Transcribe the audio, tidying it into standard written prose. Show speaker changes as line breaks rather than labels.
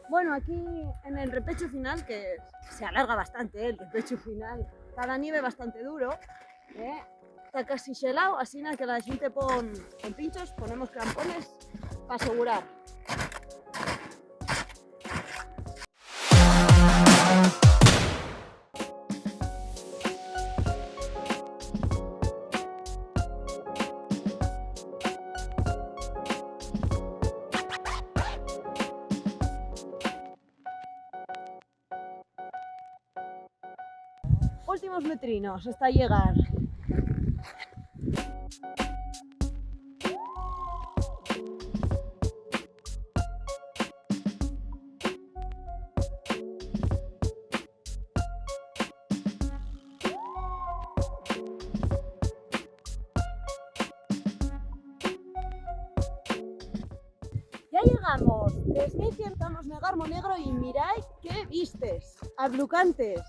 Bueno, aquí en el repecho final, que se alarga bastante, el repecho final, está la nieve bastante duro, está casi xelado, así que la xente pon pinchos, ponemos crampones para asegurar. Últimos metrinos hasta llegar. Ya llegamos, 3100 estamos Negarmo Negro y miráis qué vistes, ablucantes.